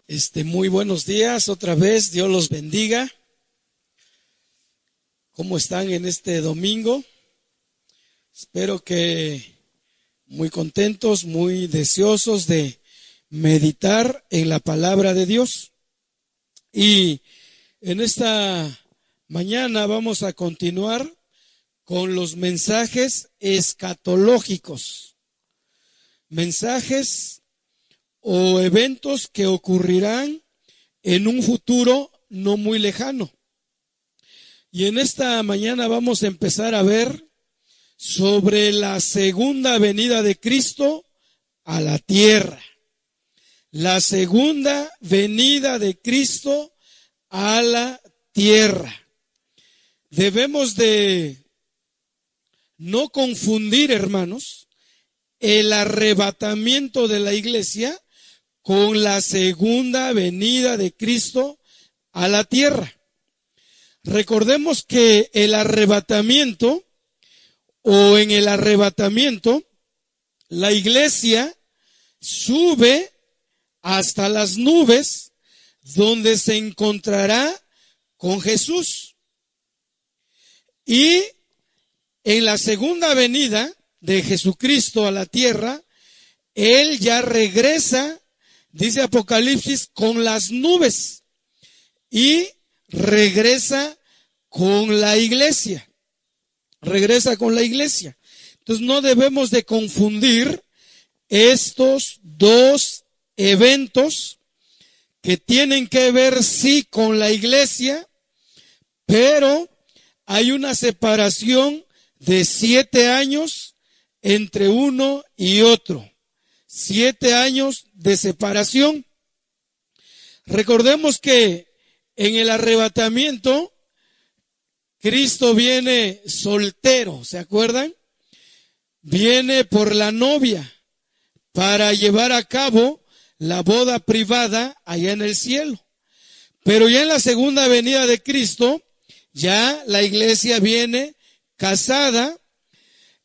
Muy buenos días otra vez, Dios los bendiga. ¿Cómo están en este domingo? Espero que muy contentos, muy deseosos de meditar en la palabra de Dios. Y en esta mañana vamos a continuar con los mensajes escatológicos. Mensajes o eventos que ocurrirán en un futuro no muy lejano. Y en esta mañana vamos a empezar a ver sobre la segunda venida de Cristo a la tierra. La segunda venida de Cristo a la tierra. Debemos de no confundir, hermanos, el arrebatamiento de la iglesia con la segunda venida de Cristo a la tierra. Recordemos que el arrebatamiento, o en el arrebatamiento, la iglesia sube hasta las nubes, donde se encontrará con Jesús. Y en la segunda venida de Jesucristo a la tierra, Él ya regresa, dice Apocalipsis, con las nubes y regresa con la iglesia. Regresa con la iglesia. Entonces no debemos de confundir estos dos eventos que tienen que ver sí con la iglesia, pero hay una separación de 7 años entre uno y otro. 7 años de separación. Recordemos que en el arrebatamiento, Cristo viene soltero, ¿se acuerdan? Viene por la novia para llevar a cabo la boda privada allá en el cielo. Pero ya en la segunda venida de Cristo, ya la iglesia viene casada,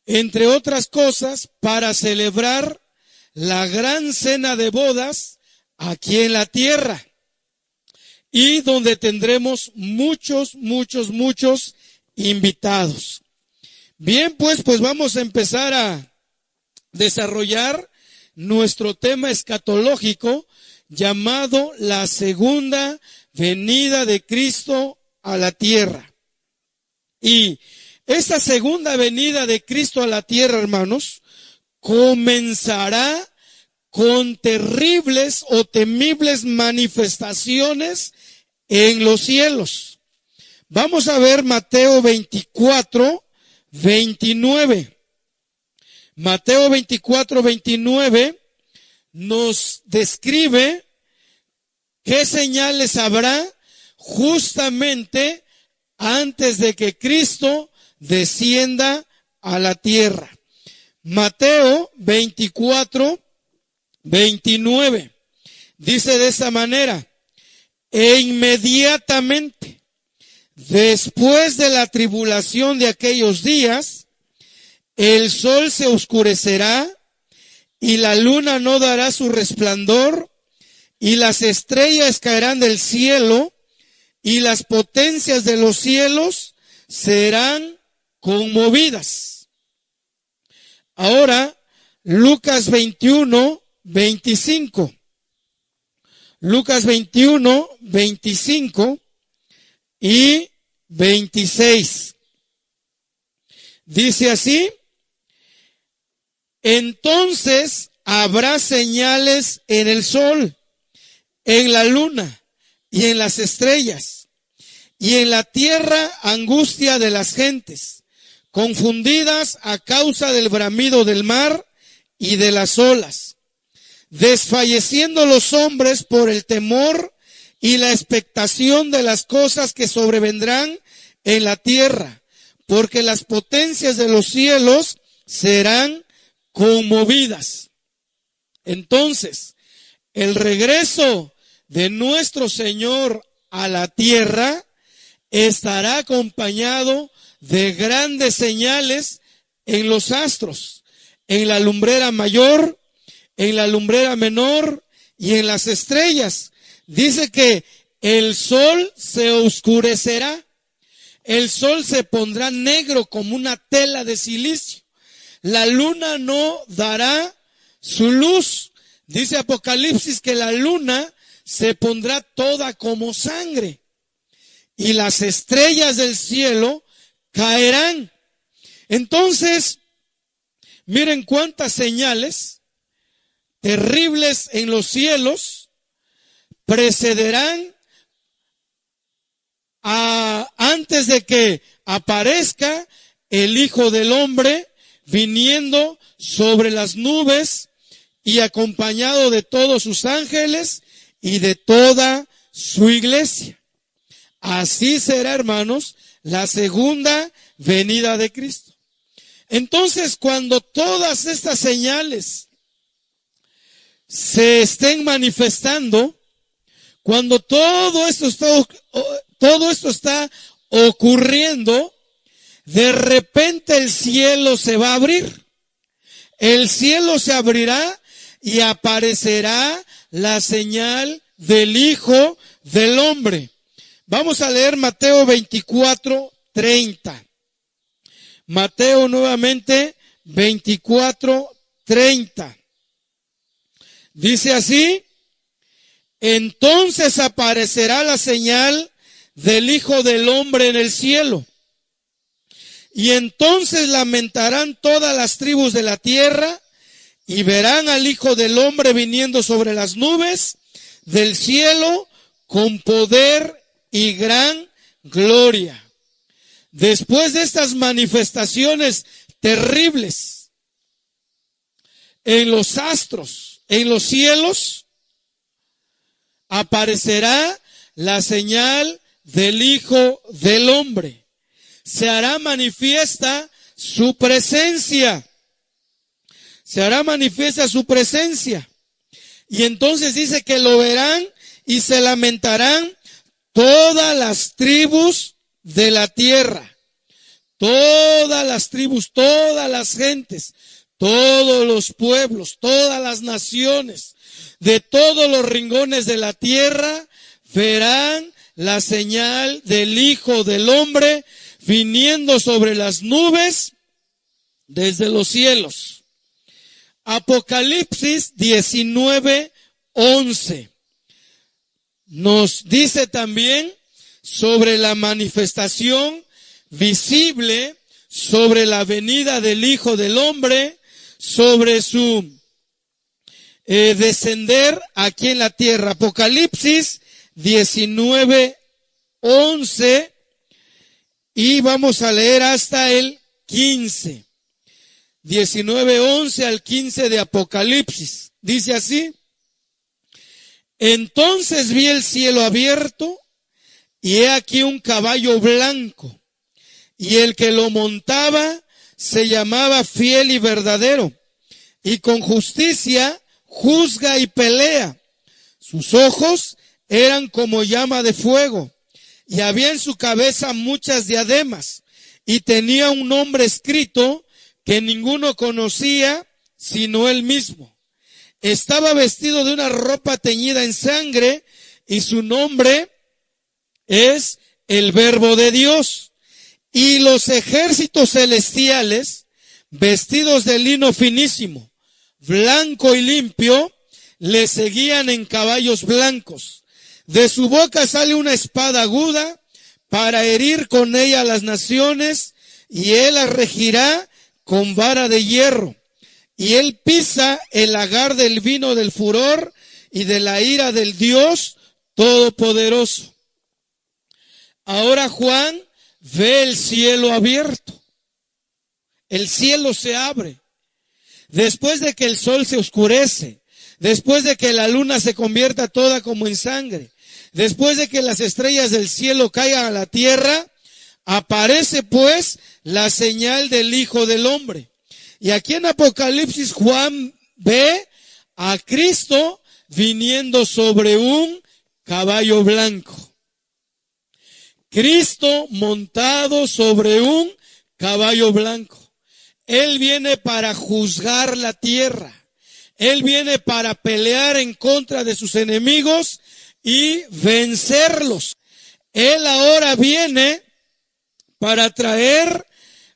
entre otras cosas, para celebrar la gran cena de bodas aquí en la tierra. Y donde tendremos muchos invitados. Bien, pues vamos a empezar a desarrollar nuestro tema escatológico llamado la segunda venida de Cristo a la tierra. Y esta segunda venida de Cristo a la tierra, hermanos, comenzará con terribles o temibles manifestaciones en los cielos. Vamos a ver Mateo 24, 29. Mateo 24, 29 nos describe qué señales habrá justamente antes de que Cristo descienda a la tierra. Mateo 24, 29 dice de esta manera: e inmediatamente después de la tribulación de aquellos días, el sol se oscurecerá y la luna no dará su resplandor y las estrellas caerán del cielo y las potencias de los cielos serán conmovidas. Ahora, Lucas 21, 25. Lucas 21, 25 y 26. Dice así: entonces habrá señales en el sol, en la luna y en las estrellas, y en la tierra angustia de las gentes, confundidas a causa del bramido del mar y de las olas, desfalleciendo los hombres por el temor y la expectación de las cosas que sobrevendrán en la tierra, porque las potencias de los cielos serán conmovidas. Entonces, el regreso de nuestro Señor a la tierra estará acompañado de grandes señales en los astros, en la lumbrera mayor, en la lumbrera menor y en las estrellas, dice que el sol se oscurecerá, el sol se pondrá negro como una tela de silicio, la luna no dará su luz. Dice Apocalipsis que la luna se pondrá toda como sangre y las estrellas del cielo caerán. Entonces, miren cuántas señales terribles en los cielos precederán antes de que aparezca el Hijo del Hombre viniendo sobre las nubes y acompañado de todos sus ángeles y de toda su iglesia. Así será, hermanos, la segunda venida de Cristo. Entonces, cuando todas estas señales se estén manifestando, cuando todo esto está ocurriendo, de repente el cielo se va a abrir. El cielo se abrirá y aparecerá la señal del Hijo del Hombre. Vamos a leer Mateo 24:30. Mateo nuevamente 24:30. Dice así: entonces aparecerá la señal del Hijo del Hombre en el cielo. Y entonces lamentarán todas las tribus de la tierra y verán al Hijo del Hombre viniendo sobre las nubes del cielo con poder y gran gloria. Después de estas manifestaciones terribles en los astros, en los cielos, aparecerá la señal del Hijo del Hombre. Se hará manifiesta su presencia. Se hará manifiesta su presencia. Y entonces dice que lo verán y se lamentarán todas las tribus de la tierra. Todas las tribus, todas las gentes, todos los pueblos, todas las naciones, de todos los rincones de la tierra, verán la señal del Hijo del Hombre viniendo sobre las nubes desde los cielos. Apocalipsis 19:11 nos dice también sobre la manifestación visible, sobre la venida del Hijo del Hombre, sobre su descender aquí en la tierra. Apocalipsis 19:11 y vamos a leer hasta el 15. 19:11 al 15 de Apocalipsis. Dice así: entonces vi el cielo abierto y he aquí un caballo blanco, y el que lo montaba se llamaba Fiel y Verdadero, y con justicia juzga y pelea. Sus ojos eran como llama de fuego, y había en su cabeza muchas diademas, y tenía un nombre escrito que ninguno conocía sino él mismo. Estaba vestido de una ropa teñida en sangre, y su nombre es el Verbo de Dios. Y los ejércitos celestiales, vestidos de lino finísimo, blanco y limpio, le seguían en caballos blancos. De su boca sale una espada aguda para herir con ella a las naciones, y él las regirá con vara de hierro. Y él pisa el lagar del vino del furor y de la ira del Dios Todopoderoso. Ahora Juan ve el cielo abierto. El cielo se abre. Después de que el sol se oscurece, después de que la luna se convierta toda como en sangre, después de que las estrellas del cielo caigan a la tierra, aparece pues la señal del Hijo del Hombre. Y aquí en Apocalipsis Juan ve a Cristo viniendo sobre un caballo blanco. Cristo montado sobre un caballo blanco. Él viene para juzgar la tierra. Él viene para pelear en contra de sus enemigos y vencerlos. Él ahora viene para traer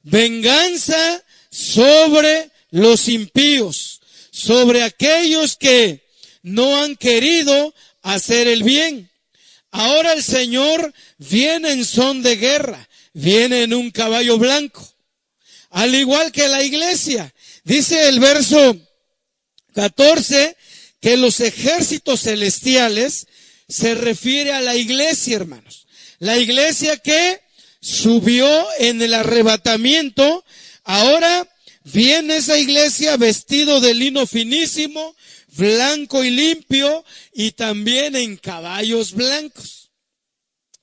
venganza sobre los impíos, sobre aquellos que no han querido hacer el bien. Ahora el Señor viene en son de guerra, viene en un caballo blanco, al igual que la iglesia. Dice el verso 14 que los ejércitos celestiales se refiere a la iglesia, hermanos. La iglesia que subió en el arrebatamiento, ahora viene esa iglesia vestido de lino finísimo, blanco y limpio, y también en caballos blancos.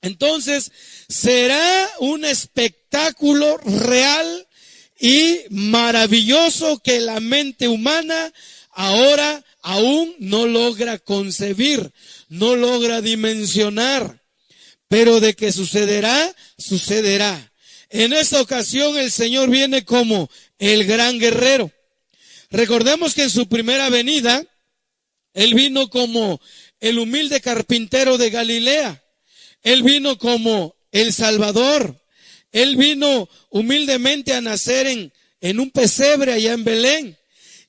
Entonces, será un espectáculo real y maravilloso que la mente humana ahora aún no logra concebir, no logra dimensionar. Pero de que sucederá, sucederá. En esta ocasión el Señor viene como el gran guerrero. Recordemos que en su primera venida, Él vino como el humilde carpintero de Galilea. Él vino como el Salvador. Él vino humildemente a nacer en un pesebre allá en Belén.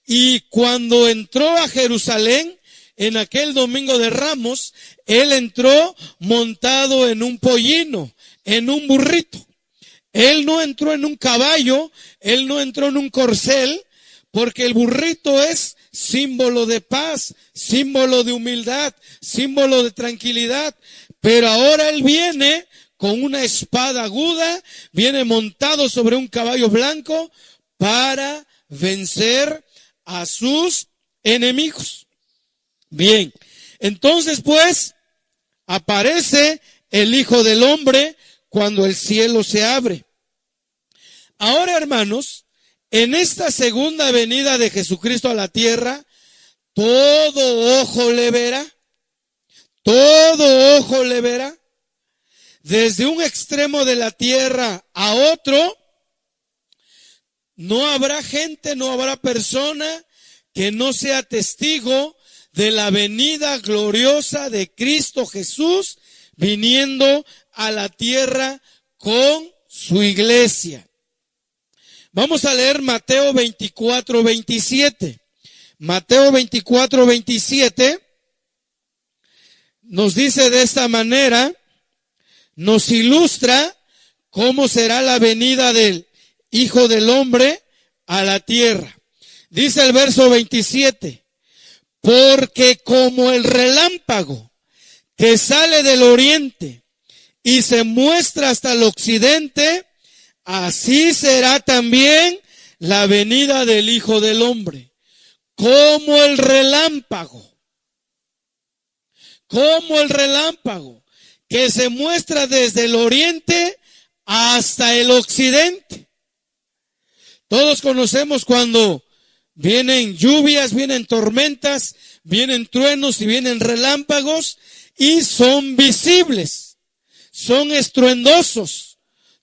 Y cuando entró a Jerusalén, en aquel domingo de Ramos, Él entró montado en un pollino, en un burrito. Él no entró en un caballo, Él no entró en un corcel, porque el burrito es símbolo de paz, símbolo de humildad, símbolo de tranquilidad. Pero ahora Él viene con una espada aguda, viene montado sobre un caballo blanco para vencer a sus enemigos. Bien, entonces pues aparece el Hijo del Hombre cuando el cielo se abre. Ahora, hermanos, en esta segunda venida de Jesucristo a la tierra, todo ojo le verá, todo ojo le verá, desde un extremo de la tierra a otro. No habrá gente, no habrá persona que no sea testigo de la venida gloriosa de Cristo Jesús viniendo a la tierra con su iglesia. Vamos a leer Mateo 24, 27. Mateo 24, 27 nos dice de esta manera, nos ilustra cómo será la venida del Hijo del Hombre a la tierra. Dice el verso 27. Porque como el relámpago que sale del oriente y se muestra hasta el occidente, así será también la venida del Hijo del Hombre. Como el relámpago que se muestra desde el oriente hasta el occidente. Todos conocemos cuando vienen lluvias, vienen tormentas, vienen truenos y vienen relámpagos y son visibles, son estruendosos.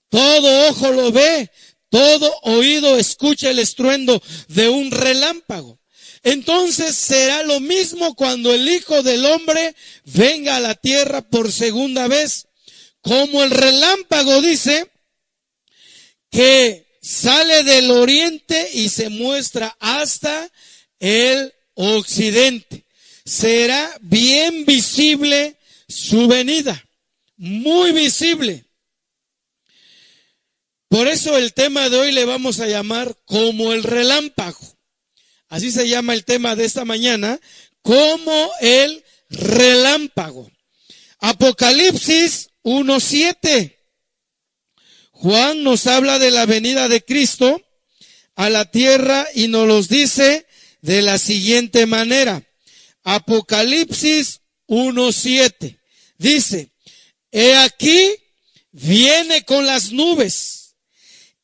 Todo ojo lo ve, todo oído escucha el estruendo de un relámpago. Entonces será lo mismo cuando el Hijo del Hombre venga a la tierra por segunda vez. Como el relámpago dice que sale del oriente y se muestra hasta el occidente. Será bien visible su venida, muy visible. Por eso el tema de hoy le vamos a llamar como el relámpago. Así se llama el tema de esta mañana, como el relámpago. Apocalipsis 1:7. Juan nos habla de la venida de Cristo a la tierra y nos los dice de la siguiente manera. Apocalipsis 1:7 dice, he aquí viene con las nubes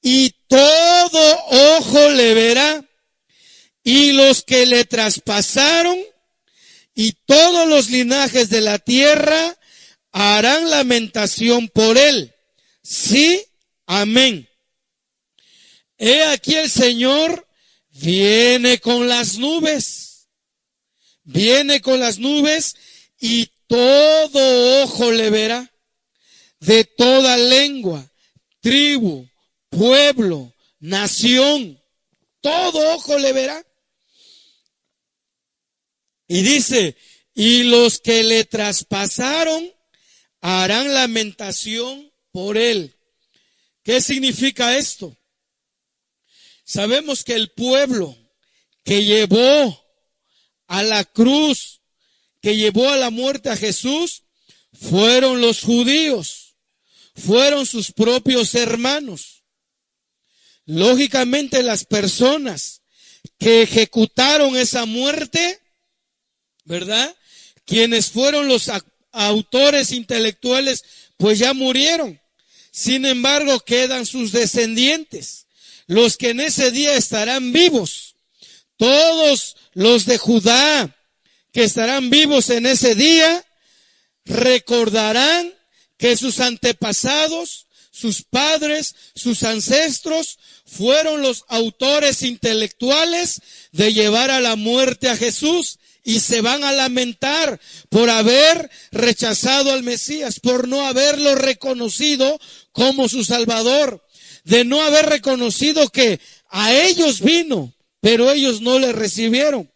y todo ojo le verá y los que le traspasaron y todos los linajes de la tierra harán lamentación por él. Sí, amén. He aquí el Señor viene con las nubes. Viene con las nubes y todo todo ojo le verá, de toda lengua, tribu, pueblo, nación, todo ojo le verá. Y dice, y los que le traspasaron harán lamentación por él. ¿Qué significa esto? Sabemos que el pueblo que llevó a la cruz, que llevó a la muerte a Jesús, fueron los judíos, fueron sus propios hermanos. Lógicamente las personas que ejecutaron esa muerte, ¿verdad? Quienes fueron los autores intelectuales, pues ya murieron. Sin embargo, quedan sus descendientes, los que en ese día estarán vivos. Todos los de Judá que estarán vivos en ese día recordarán que sus antepasados, sus padres, sus ancestros fueron los autores intelectuales de llevar a la muerte a Jesús, y se van a lamentar por haber rechazado al Mesías, por no haberlo reconocido como su Salvador, de no haber reconocido que a ellos vino, pero ellos no le recibieron.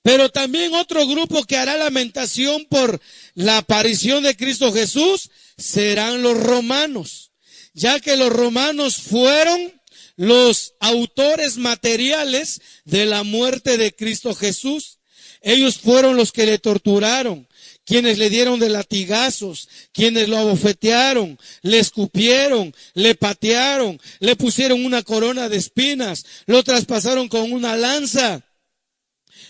Pero también otro grupo que hará lamentación por la aparición de Cristo Jesús serán los romanos, ya que los romanos fueron los autores materiales de la muerte de Cristo Jesús. Ellos fueron los que le torturaron, quienes le dieron de latigazos, quienes lo abofetearon, le escupieron, le patearon, le pusieron una corona de espinas, lo traspasaron con una lanza,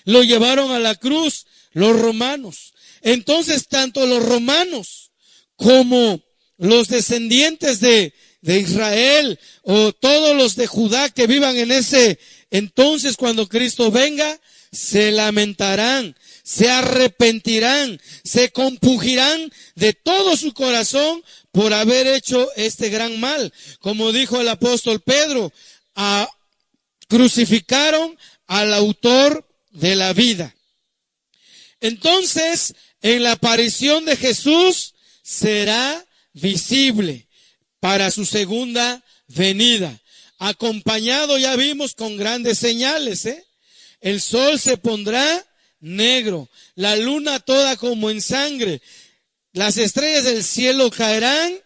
lo llevaron a la cruz, los romanos. Entonces, tanto los romanos como los descendientes de Israel, o todos los de Judá que vivan en ese entonces cuando Cristo venga, se lamentarán, se arrepentirán, se compungirán de todo su corazón por haber hecho este gran mal. Como dijo el apóstol Pedro, crucificaron al autor de la vida. Entonces, en la aparición de Jesús será visible para su segunda venida, acompañado, ya vimos, con grandes señales, El sol se pondrá negro, la luna toda como en sangre, las estrellas del cielo caerán,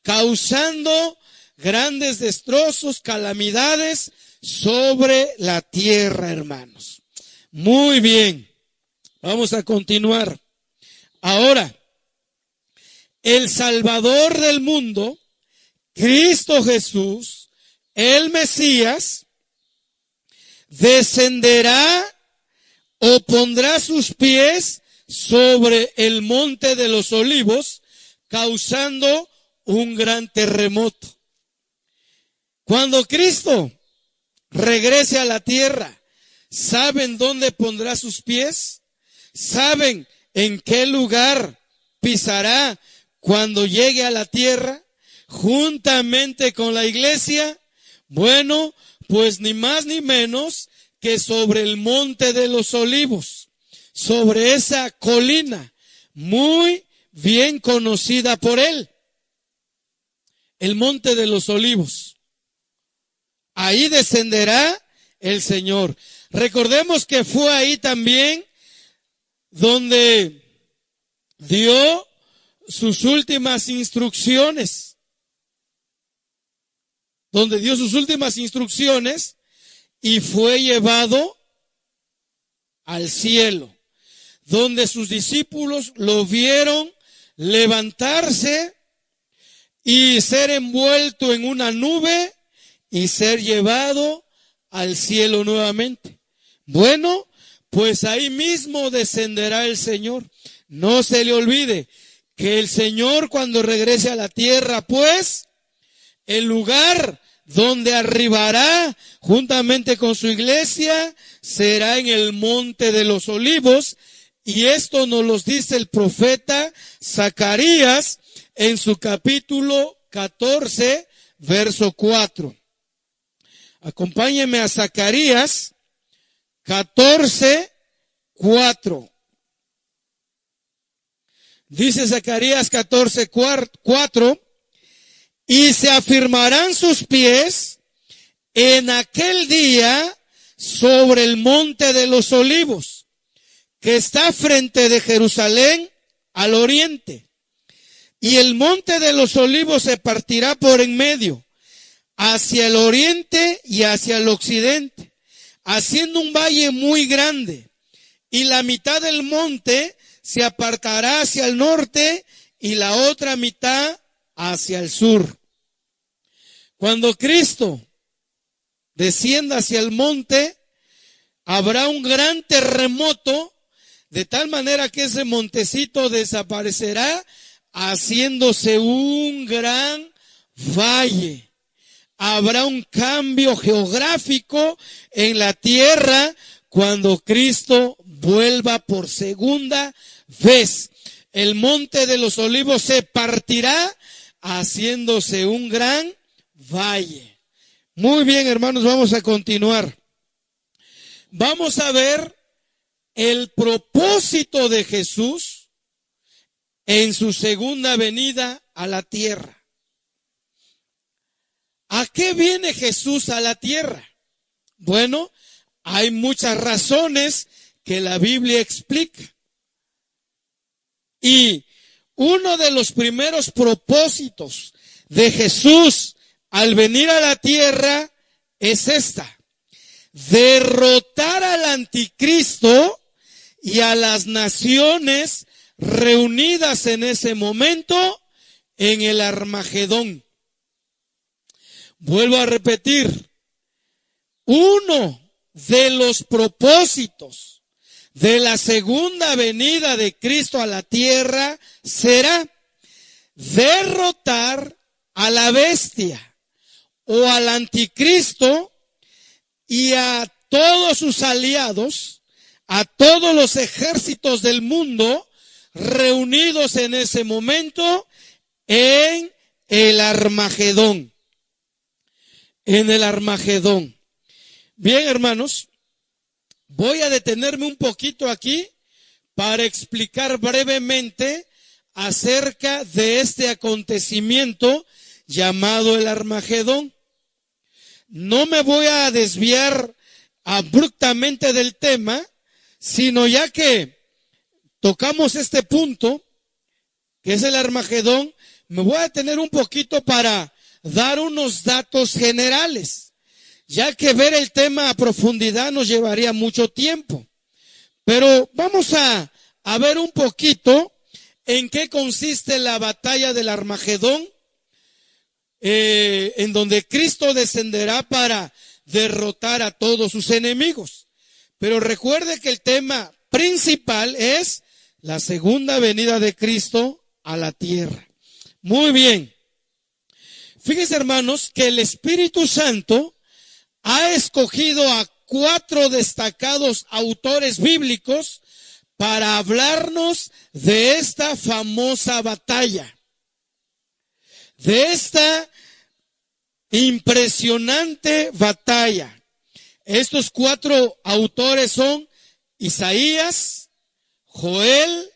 causando grandes destrozos, calamidades sobre la tierra, hermanos. Muy bien, vamos a continuar. Ahora, el Salvador del mundo, Cristo Jesús, el Mesías, descenderá o pondrá sus pies sobre el monte de los olivos, causando un gran terremoto. Cuando Cristo regrese a la tierra, ¿saben dónde pondrá sus pies? ¿Saben en qué lugar pisará cuando llegue a la tierra? Juntamente con la iglesia, bueno, pues ni más ni menos que sobre el monte de los olivos, sobre esa colina muy bien conocida por él, el monte de los olivos. Ahí descenderá el Señor. Recordemos que fue ahí también donde dio sus últimas instrucciones. Donde dio sus últimas instrucciones y fue llevado al cielo, donde sus discípulos lo vieron levantarse y ser envuelto en una nube y ser llevado al cielo nuevamente. Bueno, pues ahí mismo descenderá el Señor. No se le olvide que el Señor, cuando regrese a la tierra, pues el lugar donde arribará juntamente con su iglesia será en el monte de los olivos, y esto nos lo dice el profeta Zacarías en su capítulo 14, verso 4. Acompáñenme a Zacarías 14, 4. Dice Zacarías 14:4, y se afirmarán sus pies en aquel día sobre el monte de los olivos, que está frente de Jerusalén al oriente. Y el monte de los olivos se partirá por en medio, hacia el oriente y hacia el occidente, haciendo un valle muy grande. Y la mitad del monte se apartará hacia el norte y la otra mitad hacia el sur. Cuando Cristo descienda hacia el monte, habrá un gran terremoto, de tal manera que ese montecito desaparecerá, haciéndose un gran valle. Habrá un cambio geográfico en la tierra cuando Cristo vuelva por segunda vez. El monte de los olivos se partirá, haciéndose un gran valle. Muy bien, hermanos, vamos a continuar. Vamos a ver el propósito de Jesús en su segunda venida a la tierra. ¿A qué viene Jesús a la tierra? Bueno, hay muchas razones que la Biblia explica. Y uno de los primeros propósitos de Jesús al venir a la tierra es esta: derrotar al anticristo y a las naciones reunidas en ese momento en el Armagedón. Vuelvo a repetir, uno de los propósitos de la segunda venida de Cristo a la tierra será derrotar a la bestia o al anticristo y a todos sus aliados, a todos los ejércitos del mundo reunidos en ese momento en el Armagedón. En el Armagedón. Bien, hermanos, voy a detenerme un poquito aquí para explicar brevemente acerca de este acontecimiento llamado el Armagedón. No me voy a desviar abruptamente del tema, sino ya que tocamos este punto, que es el Armagedón, me voy a detener un poquito para dar unos datos generales, ya que ver el tema a profundidad nos llevaría mucho tiempo. Pero vamos a ver un poquito en qué consiste la batalla del Armagedón, en donde Cristo descenderá para derrotar a todos sus enemigos. Pero recuerde que el tema principal es la segunda venida de Cristo a la tierra. Muy bien. Fíjense, hermanos, que el Espíritu Santo ha escogido a 4 destacados autores bíblicos para hablarnos de esta famosa batalla, de esta impresionante batalla. Estos 4 autores son Isaías, Joel,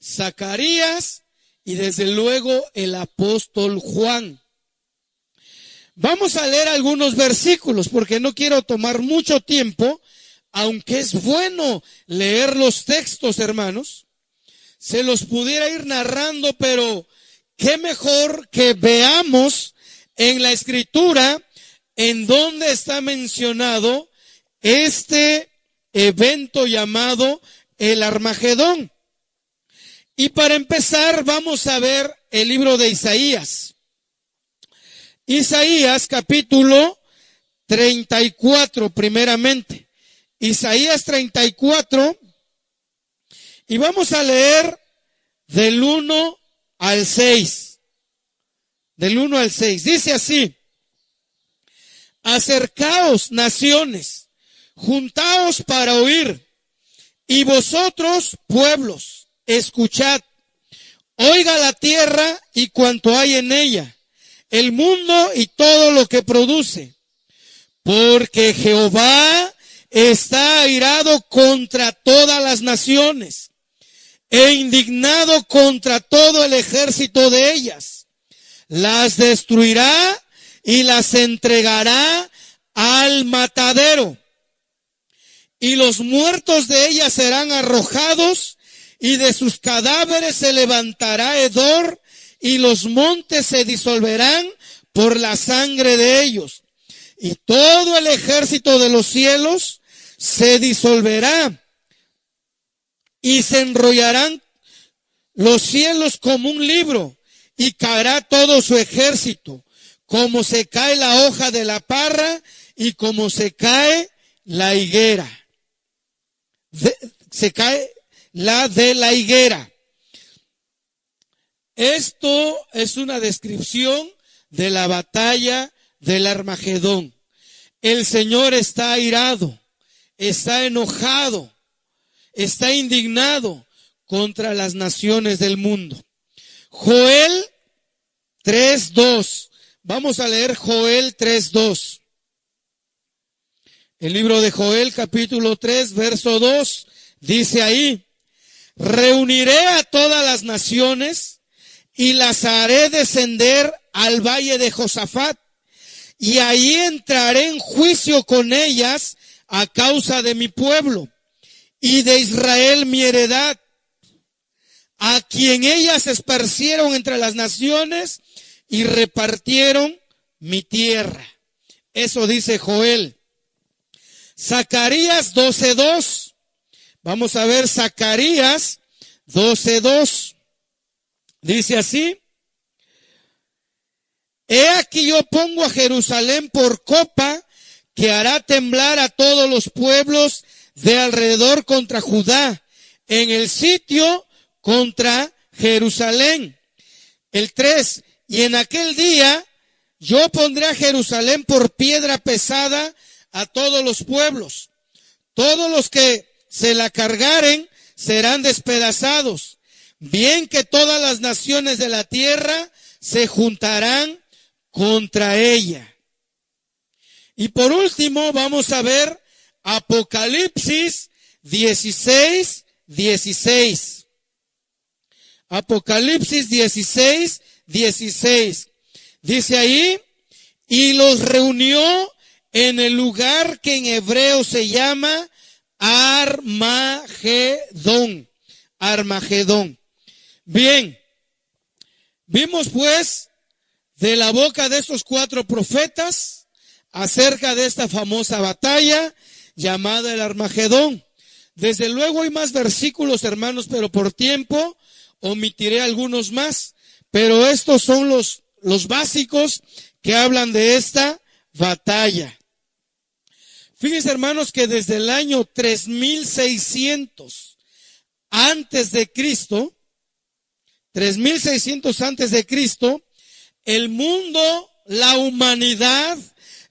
Zacarías y desde luego el apóstol Juan. Vamos a leer algunos versículos porque no quiero tomar mucho tiempo, aunque es bueno leer los textos, hermanos. Se los pudiera ir narrando, pero qué mejor que veamos en la Escritura en donde está mencionado este evento llamado el Armagedón. Y para empezar vamos a ver el libro de Isaías. Isaías capítulo 34 primeramente. Isaías 34 y vamos a leer del 1 al 6. Del 1 al 6. Dice así: acercaos, naciones, juntaos para oír, y vosotros, pueblos, escuchad. Oiga la tierra y cuanto hay en ella, el mundo y todo lo que produce. Porque Jehová está airado contra todas las naciones e indignado contra todo el ejército de ellas. Las destruirá y las entregará al matadero. Y los muertos de ellas serán arrojados, y de sus cadáveres se levantará hedor, y los montes se disolverán por la sangre de ellos. Y todo el ejército de los cielos se disolverá, y se enrollarán los cielos como un libro, y caerá todo su ejército, como se cae la hoja de la parra, y como se cae la higuera. Se cae la de la higuera. Esto es una descripción de la batalla del Armagedón. El Señor está airado, está enojado, está indignado contra las naciones del mundo. Joel 3:2. Vamos a leer Joel 3:2. El libro de Joel, capítulo 3, verso 2, dice ahí: reuniré a todas las naciones y las haré descender al valle de Josafat, y ahí entraré en juicio con ellas a causa de mi pueblo y de Israel mi heredad, a quien ellas esparcieron entre las naciones y repartieron mi tierra. Eso dice Joel. Zacarías 12:2. Vamos a ver Zacarías 12:2. Dice así: he aquí yo pongo a Jerusalén por copa, que hará temblar a todos los pueblos de alrededor contra Judá, en el sitio contra Jerusalén. El 3, y en aquel día yo pondré a Jerusalén por piedra pesada a todos los pueblos. Todos los que se la cargaren serán despedazados. Bien que todas las naciones de la tierra se juntarán contra ella. Y por último vamos a ver Apocalipsis 16:16. Apocalipsis 16:16. Dice ahí: y los reunió en el lugar que en hebreo se llama Armagedón. Armagedón. Bien, vimos pues de la boca de estos 4 profetas acerca de esta famosa batalla llamada el Armagedón. Desde luego hay más versículos, hermanos, pero por tiempo omitiré algunos más. Pero estos son los básicos que hablan de esta batalla. Fíjense, hermanos, que desde el año 3600 antes de Cristo, 3600 antes de Cristo, el mundo, la humanidad,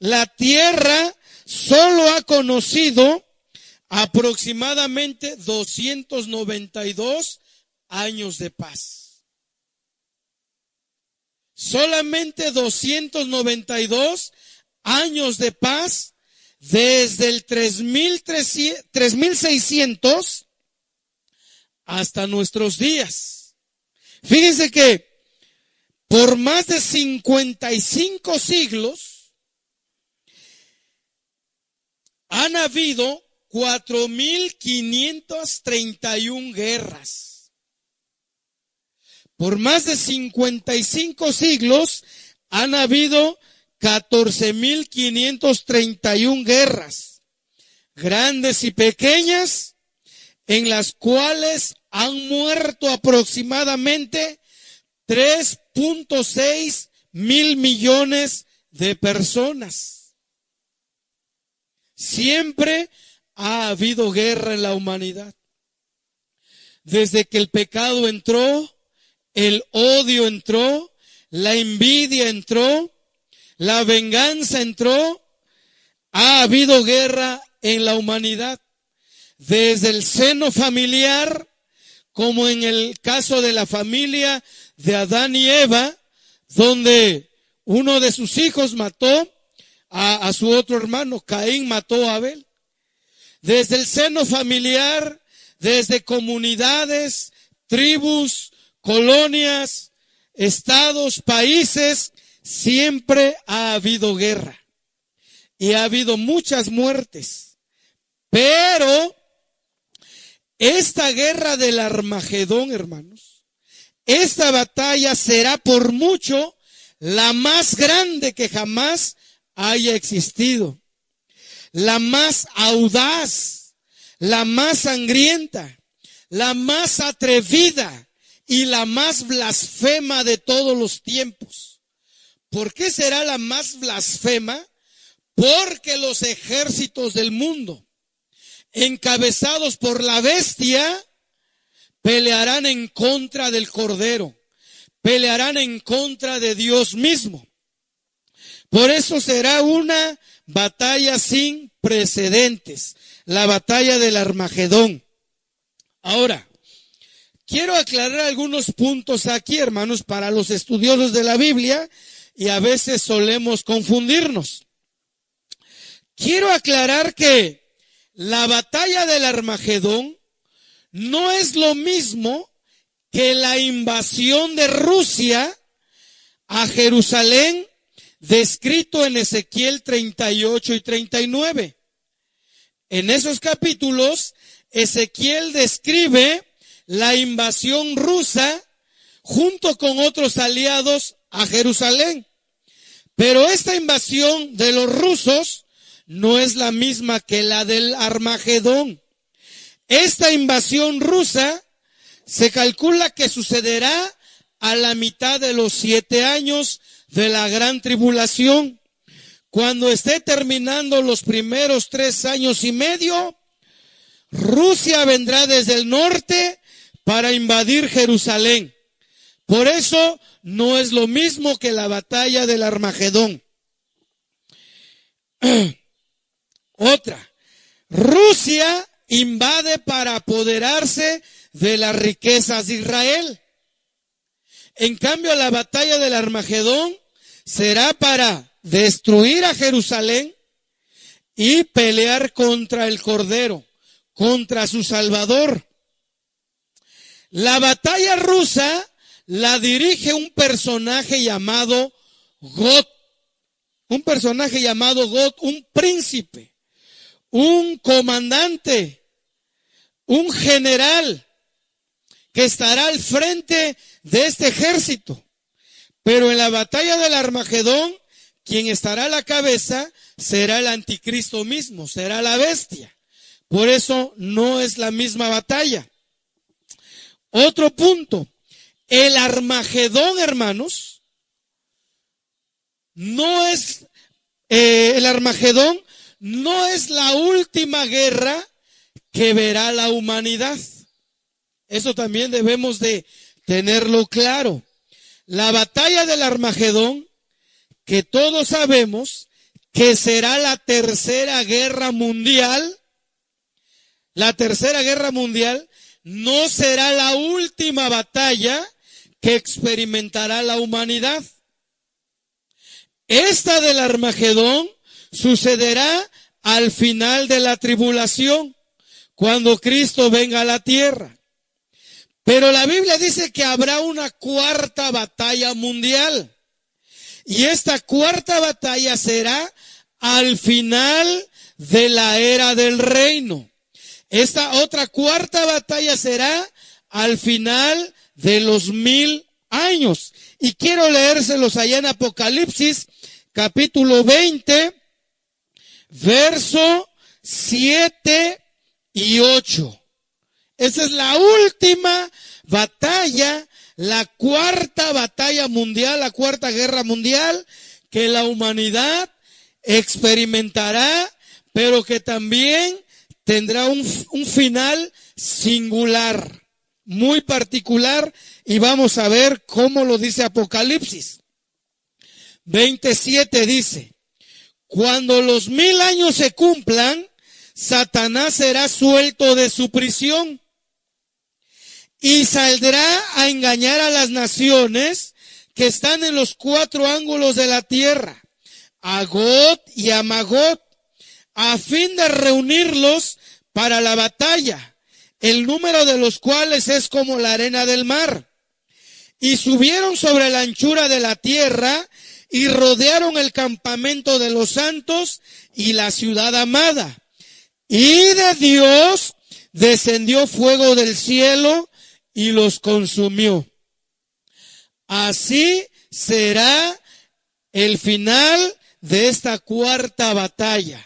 la tierra, solo ha conocido aproximadamente 292 años de paz. Solamente 292 años de paz desde el 3600 hasta nuestros días. Fíjense que por más de 55 siglos han habido 4.531 guerras. Por más de 55 siglos han habido 14.531 guerras, grandes y pequeñas, en las cuales han muerto aproximadamente 3.6 mil millones de personas. Siempre ha habido guerra en la humanidad. Desde que el pecado entró, el odio entró, la envidia entró, la venganza entró, ha habido guerra en la humanidad. Desde el seno familiar, como en el caso de la familia de Adán y Eva, donde uno de sus hijos mató a su otro hermano, Caín mató a Abel. Desde el seno familiar, desde comunidades, tribus, colonias, estados, países, siempre ha habido guerra. Y ha habido muchas muertes. Pero esta guerra del Armagedón, hermanos, esta batalla será por mucho la más grande que jamás haya existido. La más audaz, la más sangrienta, la más atrevida y la más blasfema de todos los tiempos. ¿Por qué será la más blasfema? Porque los ejércitos del mundo, encabezados por la bestia, pelearán en contra del Cordero, pelearán en contra de Dios mismo. Por eso será una batalla sin precedentes, la batalla del Armagedón. Ahora, quiero aclarar algunos puntos aquí, hermanos, para los estudiosos de la Biblia, y a veces solemos confundirnos. Quiero aclarar que la batalla del Armagedón no es lo mismo que la invasión de Rusia a Jerusalén descrito en Ezequiel 38 y 39. En esos capítulos, Ezequiel describe la invasión rusa junto con otros aliados a Jerusalén. Pero esta invasión de los rusos no es la misma que la del Armagedón. Esta invasión rusa se calcula que sucederá a la mitad de los 7 años de la gran tribulación. Cuando esté terminando los primeros 3 años y medio, Rusia vendrá desde el norte para invadir Jerusalén. Por eso no es lo mismo que la batalla del Armagedón. Otra, Rusia invade para apoderarse de las riquezas de Israel. En cambio, la batalla del Armagedón será para destruir a Jerusalén y pelear contra el Cordero, contra su Salvador. La batalla rusa la dirige un personaje llamado Gog. Un personaje llamado Gog, un príncipe, un comandante, un general que estará al frente de este ejército. Pero en la batalla del Armagedón, quien estará a la cabeza será el anticristo mismo, será la bestia. Por eso no es la misma batalla. Otro punto, el Armagedón, hermanos, el Armagedón no es la última guerra que verá la humanidad. Eso también debemos de tenerlo claro. La batalla del Armagedón, que todos sabemos que será la tercera guerra mundial, no será la última batalla que experimentará la humanidad. Esta del Armagedón sucederá al final de la tribulación, cuando Cristo venga a la tierra. Pero la Biblia dice que habrá una cuarta batalla mundial. Y esta cuarta batalla será al final de la era del reino. Esta otra cuarta batalla será al final de los 1000 años. Y quiero leérselos allá en Apocalipsis, capítulo 20, verso 7 y 8. Esa es la última batalla, la cuarta batalla mundial, la cuarta guerra mundial que la humanidad experimentará, pero que también tendrá un final singular, muy particular, y vamos a ver cómo lo dice Apocalipsis. 27 dice: cuando los 1000 años se cumplan, Satanás será suelto de su prisión y saldrá a engañar a las naciones que están en los 4 ángulos de la tierra, a Gog y a Magog, a fin de reunirlos para la batalla, el número de los cuales es como la arena del mar. Y subieron sobre la anchura de la tierra y rodearon el campamento de los santos y la ciudad amada. Y de Dios descendió fuego del cielo y los consumió. Así será el final de esta cuarta batalla.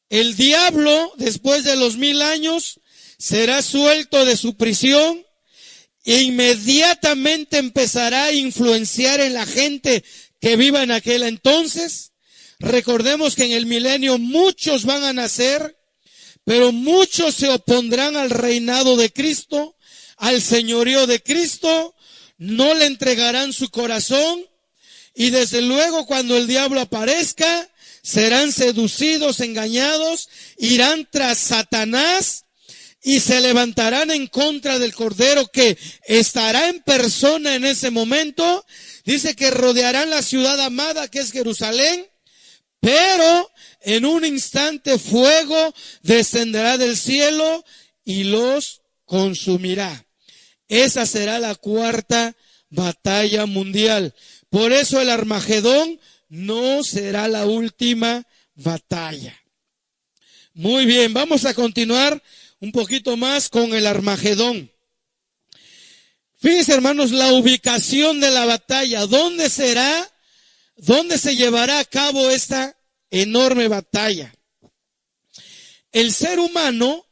El diablo, después de los 1000 años, será suelto de su prisión e inmediatamente empezará a influenciar en la gente que viva en aquel entonces. Recordemos que en el milenio muchos van a nacer, pero muchos se opondrán al reinado de Cristo, al señorío de Cristo, no le entregarán su corazón y desde luego cuando el diablo aparezca, serán seducidos, engañados, irán tras Satanás y se levantarán en contra del Cordero que estará en persona en ese momento. Dice que rodearán la ciudad amada que es Jerusalén, pero en un instante fuego descenderá del cielo y los consumirá. Esa será la cuarta batalla mundial. Por eso el Armagedón no será la última batalla. Muy bien, vamos a continuar un poquito más con el Armagedón. Fíjense, hermanos, la ubicación de la batalla. ¿Dónde será? ¿Dónde se llevará a cabo esta enorme batalla? El ser humano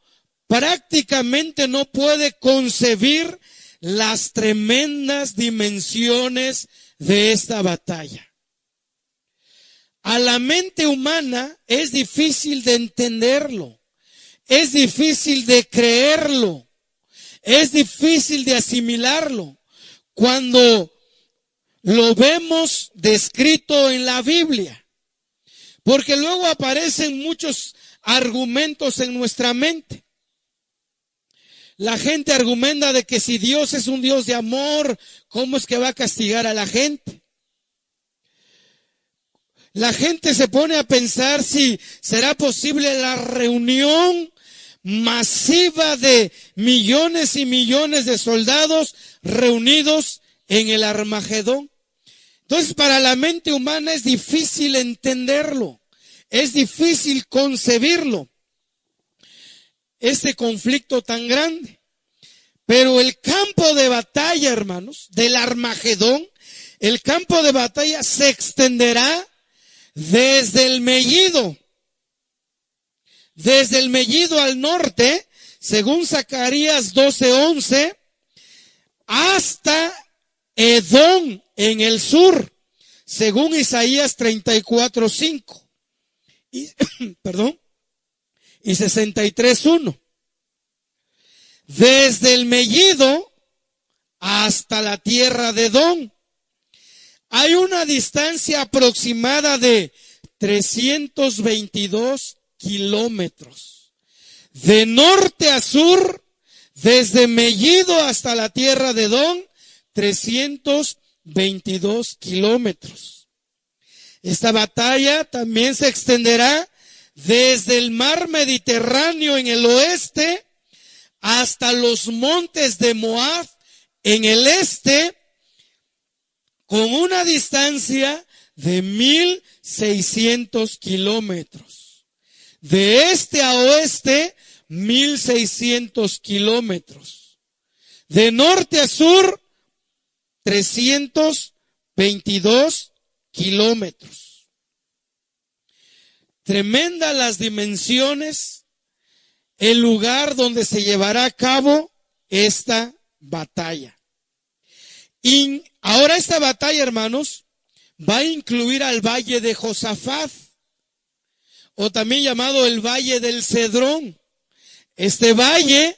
prácticamente no puede concebir las tremendas dimensiones de esta batalla. A la mente humana es difícil de entenderlo, es difícil de creerlo, es difícil de asimilarlo cuando lo vemos descrito en la Biblia, porque luego aparecen muchos argumentos en nuestra mente. La gente argumenta de que si Dios es un Dios de amor, ¿cómo es que va a castigar a la gente? La gente se pone a pensar si será posible la reunión masiva de millones y millones de soldados reunidos en el Armagedón. Entonces, para la mente humana es difícil entenderlo, es difícil concebirlo, este conflicto tan grande. Pero el campo de batalla, hermanos, del Armagedón, el campo de batalla se extenderá desde el Megiddo al norte, según Zacarías 12:11, hasta Edom en el sur, según Isaías 34:5. Y 63:1. Desde el Megiddo hasta la tierra de Edom hay una distancia aproximada de 322 kilómetros. De norte a sur, desde Megiddo hasta la tierra de Edom, 322 kilómetros. Esta batalla también se extenderá desde el mar Mediterráneo en el oeste hasta los montes de Moab en el este, con una distancia de 1600 kilómetros. De este a oeste, 1600 kilómetros. De norte a sur, 322 kilómetros. Tremendas las dimensiones, el lugar donde se llevará a cabo esta batalla. Y ahora esta batalla, hermanos, va a incluir al valle de Josafat, o también llamado el valle del Cedrón. Este valle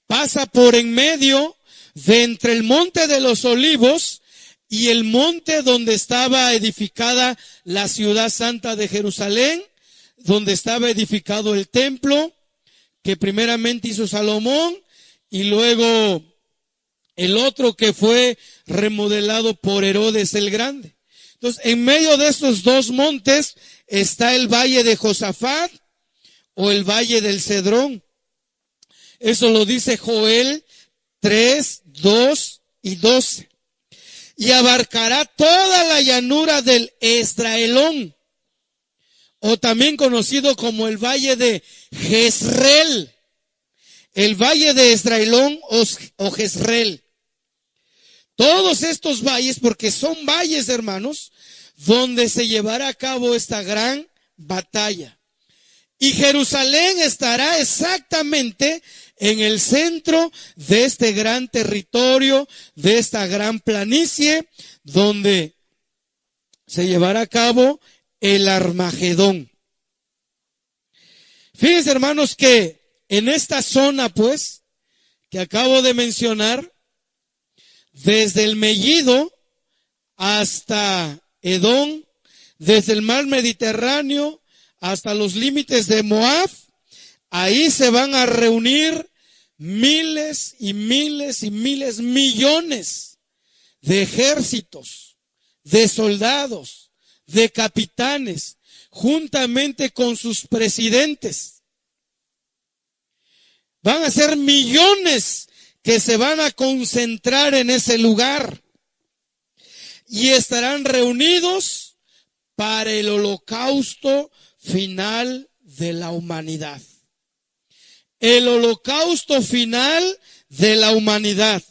pasa por en medio de entre el monte de los Olivos y el monte donde estaba edificada la ciudad santa de Jerusalén, donde estaba edificado el templo que primeramente hizo Salomón y luego el otro que fue remodelado por Herodes el Grande. Entonces, en medio de estos dos montes está el valle de Josafat o el valle del Cedrón. Eso lo dice Joel 3, 2 y 12. Y abarcará toda la llanura del Esdraelón, o también conocido como el valle de Jezreel. El valle de Esdraelón o Jezreel. Todos estos valles, porque son valles, hermanos, donde se llevará a cabo esta gran batalla. Y Jerusalén estará exactamente en el centro de este gran territorio, de esta gran planicie, donde se llevará a cabo el Armagedón. Fíjense, hermanos, que en esta zona, pues, que acabo de mencionar, desde el Megiddo hasta Edom, desde el mar Mediterráneo hasta los límites de Moab, ahí se van a reunir miles y miles y miles, millones de ejércitos, de soldados, de capitanes, juntamente con sus presidentes. Van a ser millones que se van a concentrar en ese lugar y estarán reunidos para el holocausto final de la humanidad. El holocausto final de la humanidad.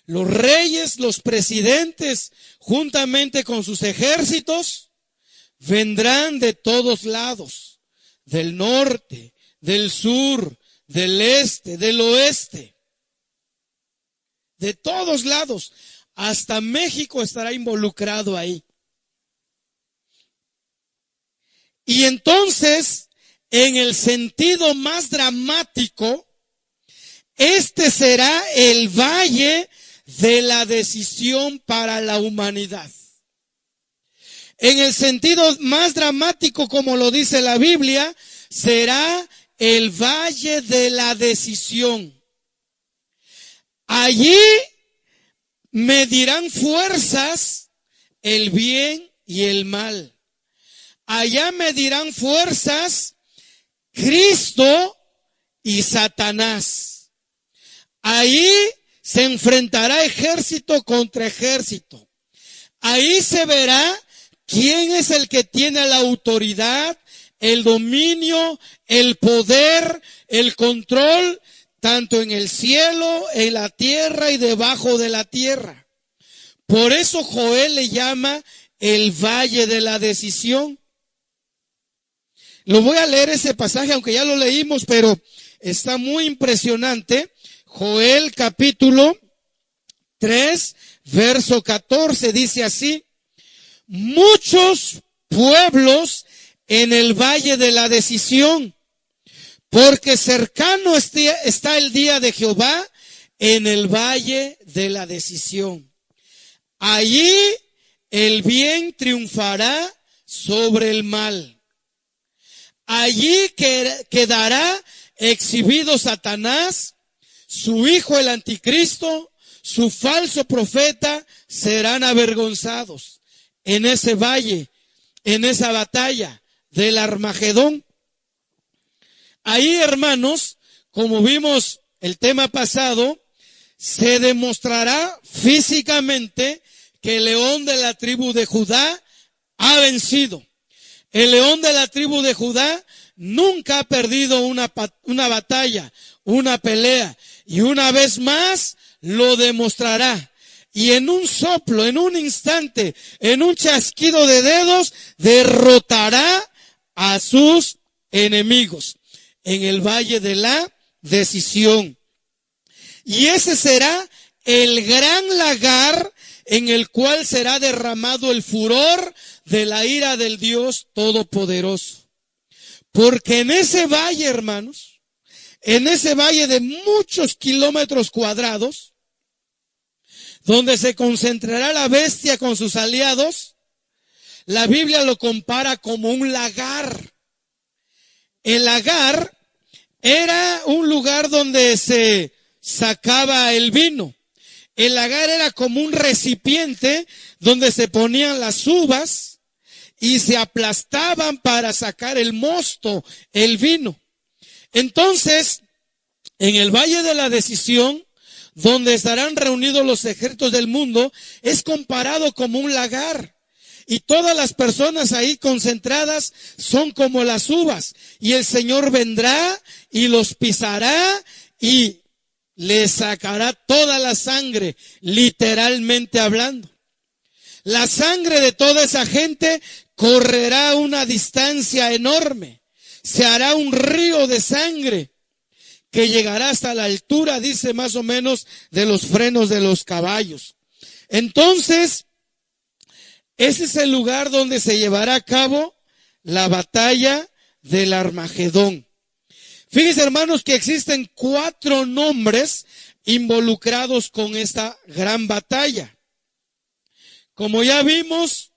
Los reyes, los presidentes, juntamente con sus ejércitos, vendrán de todos lados, del norte, del sur, del este, del oeste, de todos lados. Hasta México estará involucrado ahí. Y entonces, en el sentido más dramático, este será el valle de la decisión para la humanidad. En el sentido más dramático, como lo dice la Biblia, será el valle de la decisión. Allí medirán fuerzas el bien y el mal. Allá medirán fuerzas Cristo y Satanás. Ahí se enfrentará ejército contra ejército. Ahí se verá quién es el que tiene la autoridad, el dominio, el poder, el control, tanto en el cielo, en la tierra y debajo de la tierra. Por eso Joel le llama el valle de la decisión. Lo voy a leer ese pasaje, aunque ya lo leímos, pero está muy impresionante. Joel capítulo 3, verso 14, dice así: muchos pueblos en el valle de la decisión, porque cercano está el día de Jehová en el valle de la decisión. Allí el bien triunfará sobre el mal. Allí quedará exhibido Satanás, su hijo el anticristo, su falso profeta serán avergonzados en ese valle, en esa batalla del Armagedón. Ahí, hermanos, como vimos el tema pasado, se demostrará físicamente que el león de la tribu de Judá ha vencido. El león de la tribu de Judá nunca ha perdido una batalla, una pelea, y una vez más lo demostrará. Y en un soplo, en un instante, en un chasquido de dedos, derrotará a sus enemigos en el valle de la decisión. Y ese será el gran lagar en el cual será derramado el furor de la ira del Dios Todopoderoso. Porque en ese valle, hermanos, en ese valle de muchos kilómetros cuadrados, donde se concentrará la bestia con sus aliados, la Biblia lo compara como un lagar. El lagar era un lugar donde se sacaba el vino. El lagar era como un recipiente donde se ponían las uvas y se aplastaban para sacar el mosto, el vino. Entonces, en el valle de la decisión, donde estarán reunidos los ejércitos del mundo, es comparado como un lagar. Y todas las personas ahí concentradas son como las uvas. Y el Señor vendrá y los pisará y les sacará toda la sangre, literalmente hablando. La sangre de toda esa gente correrá a una distancia enorme. Se hará un río de sangre que llegará hasta la altura, dice, más o menos, de los frenos de los caballos. Entonces, ese es el lugar donde se llevará a cabo la batalla del Armagedón. Fíjense, hermanos, que existen 4 nombres involucrados con esta gran batalla. Como ya vimos,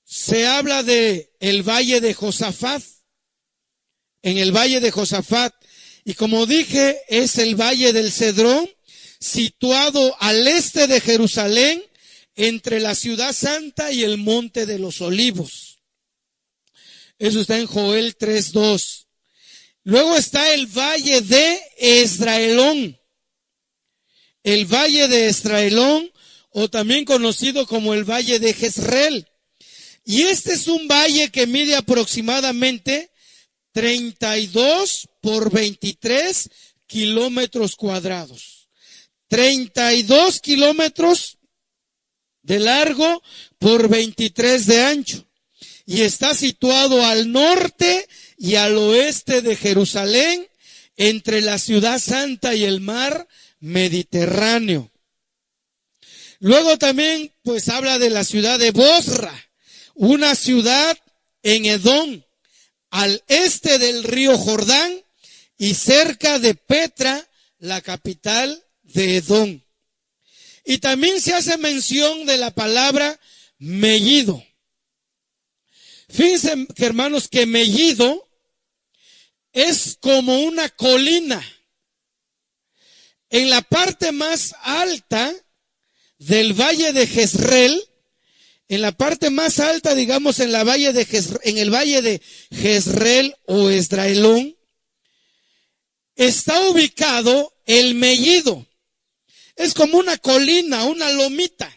se habla de el valle de Josafat. En el valle de Josafat. Y como dije, es el valle del Cedrón, situado al este de Jerusalén, entre la ciudad santa y el monte de los olivos. Eso está en Joel 3:2. Luego está el valle de Esdraelón. El valle de Esdraelón, o también conocido como el valle de Jezreel. Y este es un valle que mide aproximadamente 32 por 23 kilómetros cuadrados. 32 kilómetros de largo por 23 de ancho. Y está situado al norte y al oeste de Jerusalén, entre la ciudad santa y el mar Mediterráneo. Luego también pues habla de la ciudad de Bosra, una ciudad en Edom, al este del río Jordán y cerca de Petra, la capital de Edom. Y también se hace mención de la palabra Megiddo. Fíjense, que hermanos, que Megiddo es como una colina. En la parte más alta del valle de Jezreel, en la parte más alta, digamos, en el valle de Jezreel o Esdraelón, está ubicado el Megiddo. Es como una colina, una lomita.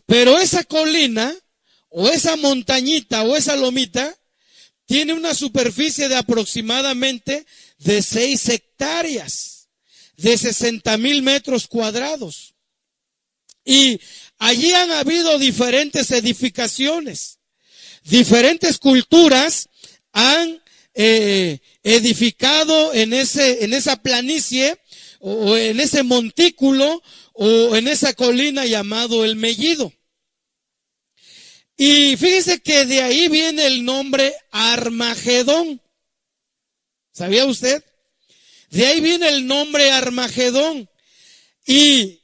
Pero esa colina, o esa montañita, o esa lomita, tiene una superficie de aproximadamente de 6 hectáreas, de 60,000 metros cuadrados. Y allí han habido diferentes edificaciones. Diferentes culturas han edificado en esa planicie, o en ese montículo, o en esa colina llamado el Megiddo. Y fíjense que de ahí viene el nombre Armagedón. ¿Sabía usted? De ahí viene el nombre Armagedón. Y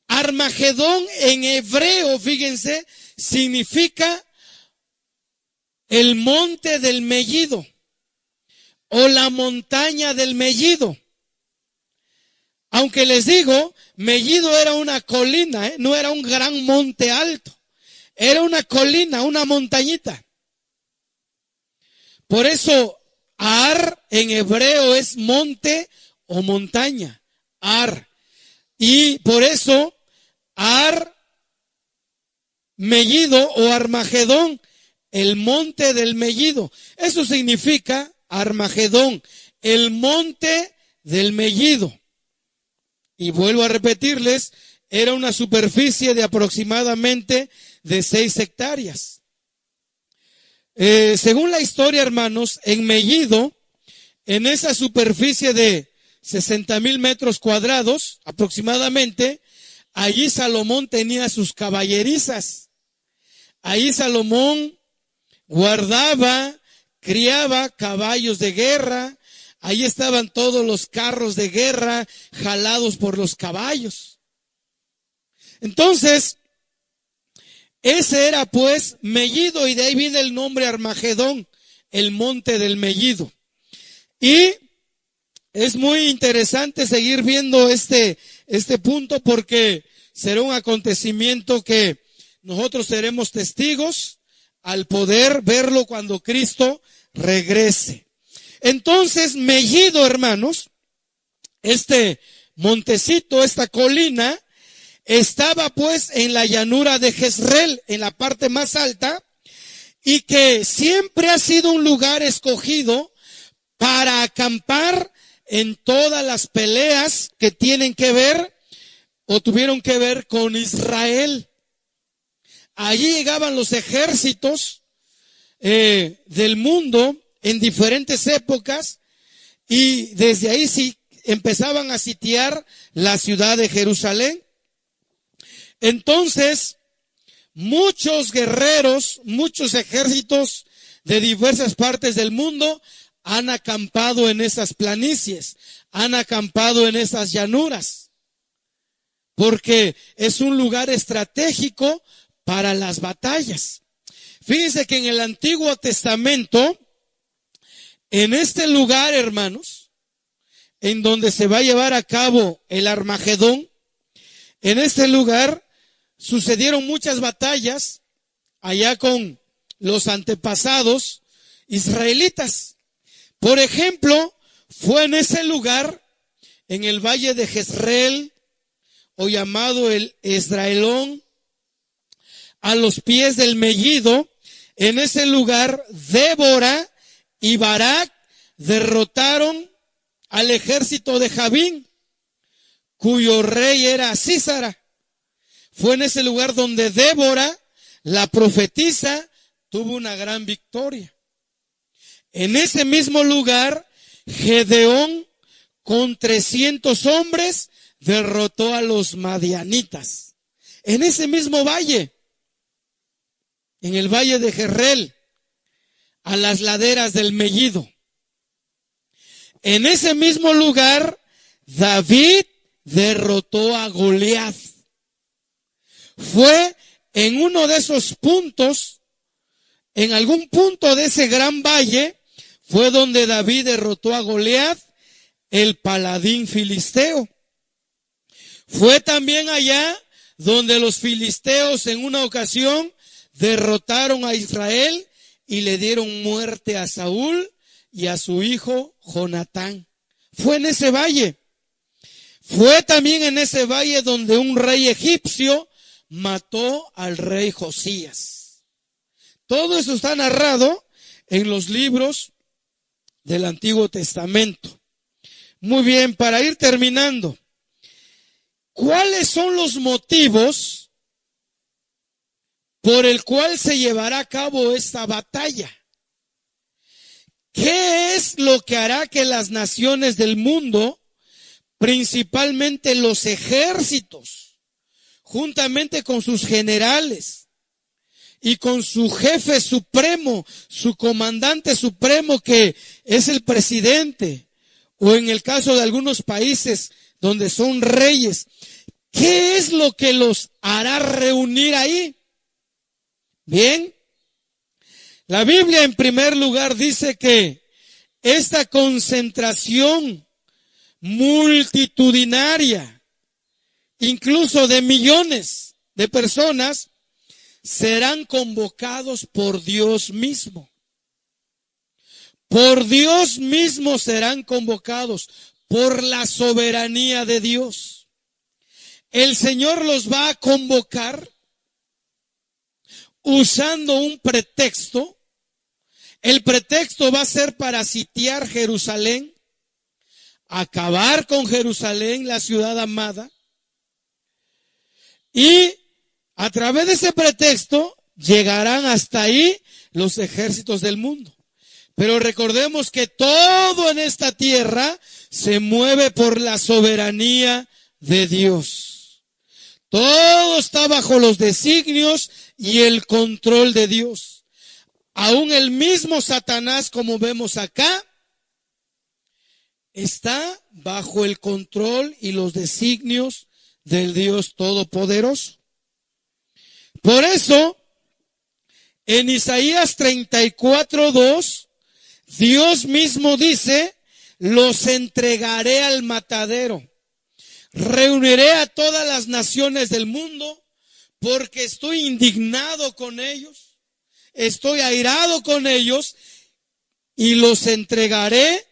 Armagedón en hebreo, fíjense, significa el monte del Megiddo o la montaña del Megiddo. Aunque les digo, Megiddo era una colina, no era un gran monte alto. Era una colina, una montañita. Por eso, Ar en hebreo es monte o montaña. Ar. Y por eso, Ar, Megiddo o Armagedón, el monte del Megiddo. Eso significa Armagedón, el monte del Megiddo. Y vuelvo a repetirles, era una superficie de aproximadamente de 6 hectáreas. Según la historia, hermanos, en Megiddo, en esa superficie de 60,000 metros cuadrados aproximadamente, allí Salomón tenía sus caballerizas. Ahí Salomón guardaba, criaba caballos de guerra. Ahí estaban todos los carros de guerra jalados por los caballos. Entonces, ese era pues Megiddo, y de ahí viene el nombre Armagedón, el monte del Megiddo. Y es muy interesante seguir viendo este punto, porque será un acontecimiento que nosotros seremos testigos al poder verlo cuando Cristo regrese. Entonces, Megiddo, hermanos, Este montecito, esta colina, estaba pues en la llanura de Jezreel, en la parte más alta, y que siempre ha sido un lugar escogido para acampar en todas las peleas que tienen que ver o tuvieron que ver con Israel. Allí llegaban los ejércitos del mundo en diferentes épocas y desde ahí sí empezaban a sitiar la ciudad de Jerusalén. Entonces, muchos guerreros, muchos ejércitos de diversas partes del mundo han acampado en esas planicies, han acampado en esas llanuras, porque es un lugar estratégico para las batallas. Fíjense que en el Antiguo Testamento, en este lugar, hermanos, en donde se va a llevar a cabo el Armagedón, en este lugar sucedieron muchas batallas allá con los antepasados israelitas. Por ejemplo, fue en ese lugar, en el valle de Jezreel, o llamado el Esdraelón, a los pies del Megiddo, en ese lugar Débora y Barak derrotaron al ejército de Jabín, cuyo rey era Sísara. Fue en ese lugar donde Débora, la profetisa, tuvo una gran victoria. En ese mismo lugar, Gedeón, con 300 hombres, derrotó a los madianitas. En ese mismo valle, en el valle de Jezreel, a las laderas del Megiddo. En ese mismo lugar, David derrotó a Goliat. Fue en uno de esos puntos, en algún punto de ese gran valle, fue donde David derrotó a Goliat, el paladín filisteo. Fue también allá donde los filisteos en una ocasión derrotaron a Israel y le dieron muerte a Saúl y a su hijo Jonatán. Fue en ese valle. Fue también en ese valle donde un rey egipcio mató al rey Josías. Todo eso está narrado en los libros del Antiguo Testamento. Muy bien, para ir terminando, ¿cuáles son los motivos por el cual se llevará a cabo esta batalla? ¿Qué es lo que hará que las naciones del mundo, principalmente los ejércitos, juntamente con sus generales y con su jefe supremo, su comandante supremo, que es el presidente, o en el caso de algunos países donde son reyes, ¿qué es lo que los hará reunir ahí? Bien, la Biblia en primer lugar dice que esta concentración multitudinaria, incluso de millones de personas, serán convocados por Dios mismo. Por Dios mismo serán convocados, por la soberanía de Dios. El Señor los va a convocar usando un pretexto. El pretexto va a ser para sitiar Jerusalén, acabar con Jerusalén, la ciudad amada. Y a través de ese pretexto llegarán hasta ahí los ejércitos del mundo. Pero recordemos que todo en esta tierra se mueve por la soberanía de Dios. Todo está bajo los designios y el control de Dios. Aún el mismo Satanás, como vemos acá, está bajo el control y los designios del Dios Todopoderoso. Por eso, en Isaías 34:2, Dios mismo dice: los entregaré al matadero. Reuniré a todas las naciones del mundo porque estoy indignado con ellos, estoy airado con ellos y los entregaré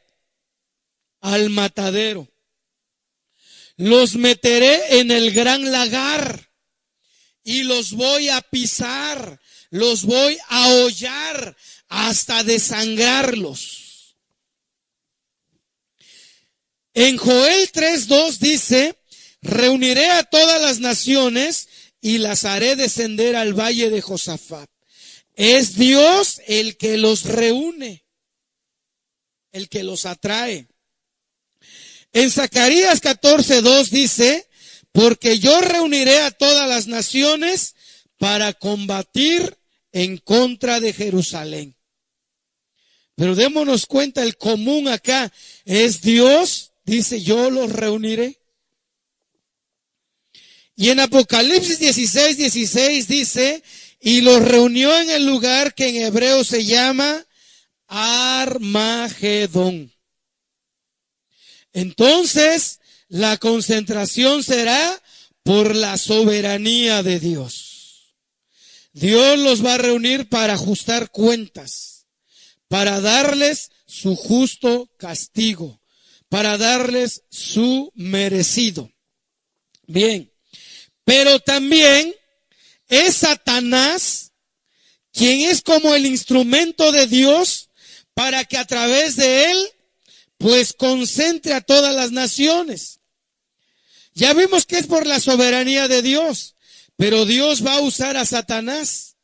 al matadero. los meteré en el gran lagar y los voy a pisar, los voy a hollar hasta desangrarlos. En Joel 3:2 dice, reuniré a todas las naciones y las haré descender al valle de Josafat. Es Dios el que los reúne, el que los atrae. En Zacarías 14:2 dice, porque yo reuniré a todas las naciones para combatir en contra de Jerusalén. Pero démonos cuenta, el común acá es Dios, dice, yo los reuniré. Y en Apocalipsis 16:16 dice, y los reunió en el lugar que en hebreo se llama Armagedón. Entonces, la concentración será por la soberanía de Dios. Dios los va a reunir para ajustar cuentas, para darles su justo castigo, para darles su merecido. Bien, pero también es Satanás quien es como el instrumento de Dios para que a través de él pues concentre a todas las naciones. Ya vimos que es por la soberanía de Dios, pero Dios va a usar a Satanás,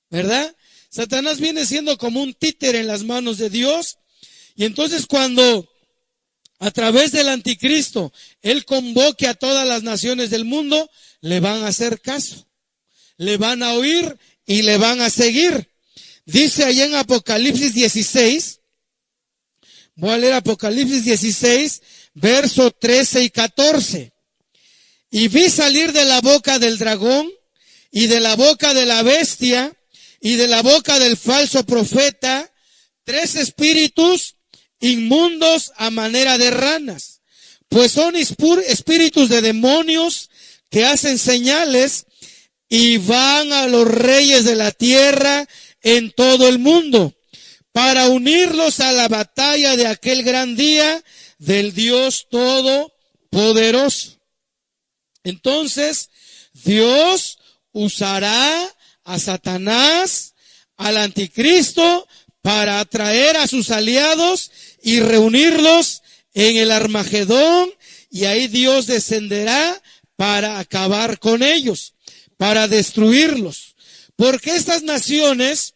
¿verdad? Satanás viene siendo como un títere en las manos de Dios, y entonces cuando a través del anticristo él convoque a todas las naciones del mundo, le van a hacer caso, le van a oír y le van a seguir. Dice allá en Apocalipsis 16, voy a leer Apocalipsis 16, verso 13 y 14. Y vi salir de la boca del dragón y de la boca de la bestia y de la boca del falso profeta 3 espíritus inmundos a manera de ranas, pues son espíritus de demonios que hacen señales y van a los reyes de la tierra en todo el mundo para unirlos a la batalla de aquel gran día del Dios Todopoderoso. Entonces, Dios usará a Satanás, al anticristo, para atraer a sus aliados y reunirlos en el Armagedón, y ahí Dios descenderá para acabar con ellos, para destruirlos. Porque estas naciones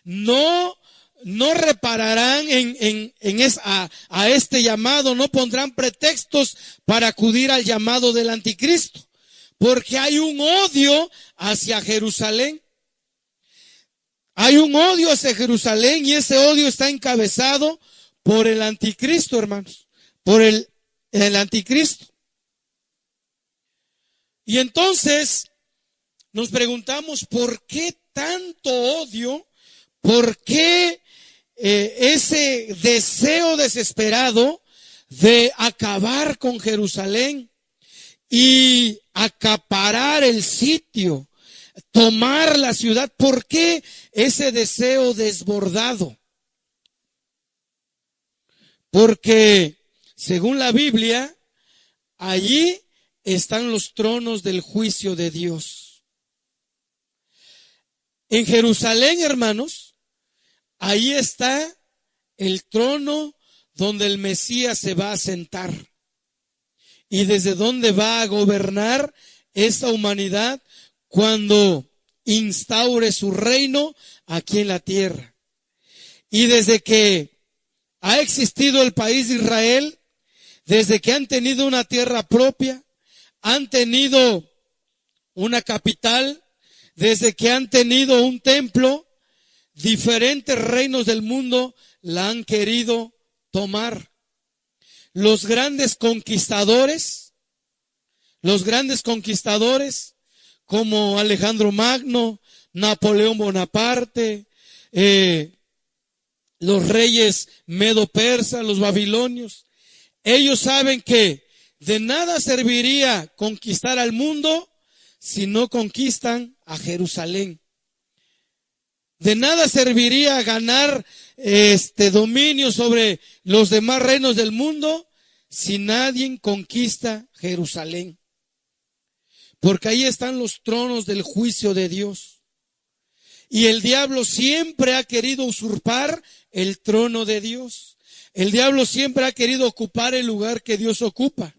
no repararán a este llamado, no pondrán pretextos para acudir al llamado del anticristo, porque hay un odio hacia Jerusalén. Hay un odio hacia Jerusalén y ese odio está encabezado por el anticristo, hermanos, por el anticristo. Y entonces nos preguntamos, ¿por qué tanto odio? ¿Por qué ese deseo desesperado de acabar con Jerusalén y acaparar el sitio, tomar la ciudad? ¿Por qué ese deseo desbordado? Porque según la Biblia, allí están los tronos del juicio de Dios. En Jerusalén, hermanos, ahí está el trono donde el Mesías se va a sentar y desde donde va a gobernar esta humanidad cuando instaure su reino aquí en la tierra. Y desde que ha existido el país de Israel, desde que han tenido una tierra propia, han tenido una capital, desde que han tenido un templo, diferentes reinos del mundo la han querido tomar. Los grandes conquistadores como Alejandro Magno, Napoleón Bonaparte, los reyes medo-persas, los babilonios, ellos saben que de nada serviría conquistar al mundo si no conquistan a Jerusalén. De nada serviría ganar dominio sobre los demás reinos del mundo si nadie conquista Jerusalén. Porque ahí están los tronos del juicio de Dios. Y el diablo siempre ha querido usurpar el trono de Dios. El diablo siempre ha querido ocupar el lugar que Dios ocupa.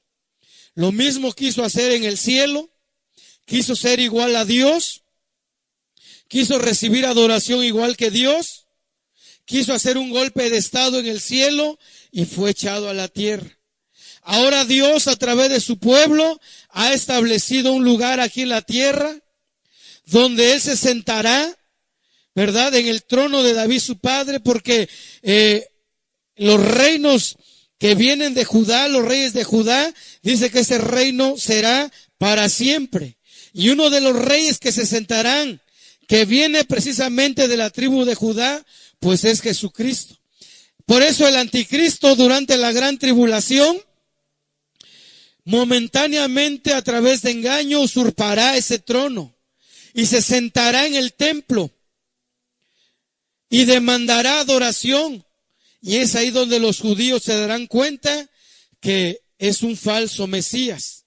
Lo mismo quiso hacer en el cielo. Quiso ser igual a Dios. Quiso recibir adoración igual que Dios. Quiso hacer un golpe de estado en el cielo y fue echado a la tierra. Ahora Dios, a través de su pueblo, ha establecido un lugar aquí en la tierra donde Él se sentará, ¿verdad?, en el trono de David su padre, porque los reinos que vienen de Judá, los reyes de Judá, dice que ese reino será para siempre. Y uno de los reyes que se sentarán, que viene precisamente de la tribu de Judá, pues es Jesucristo. Por eso el anticristo durante la gran tribulación, momentáneamente a través de engaño usurpará ese trono y se sentará en el templo y demandará adoración. Y es ahí donde los judíos se darán cuenta que es un falso Mesías.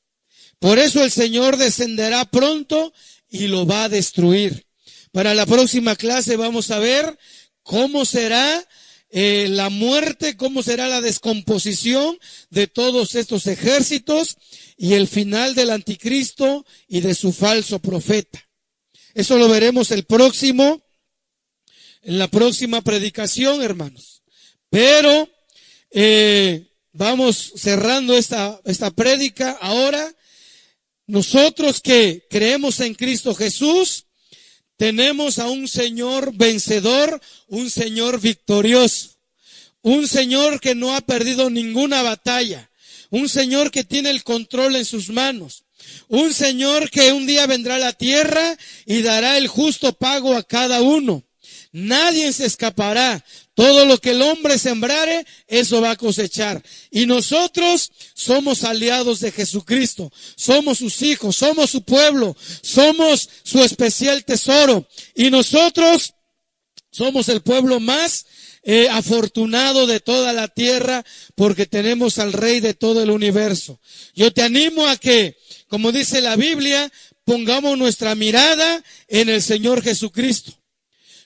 Por eso el Señor descenderá pronto y lo va a destruir. Para la próxima clase vamos a ver cómo será la muerte, cómo será la descomposición de todos estos ejércitos y el final del anticristo y de su falso profeta. Eso lo veremos en la próxima predicación, hermanos. Pero vamos cerrando esta prédica ahora. Nosotros que creemos en Cristo Jesús, tenemos a un Señor vencedor, un Señor victorioso, un Señor que no ha perdido ninguna batalla, un Señor que tiene el control en sus manos, un Señor que un día vendrá a la tierra y dará el justo pago a cada uno. Nadie se escapará. Todo lo que el hombre sembrare, eso va a cosechar. Y nosotros somos aliados de Jesucristo. Somos sus hijos, somos su pueblo, somos su especial tesoro. Y nosotros somos el pueblo más afortunado de toda la tierra porque tenemos al Rey de todo el universo. Yo te animo a que, como dice la Biblia, pongamos nuestra mirada en el Señor Jesucristo.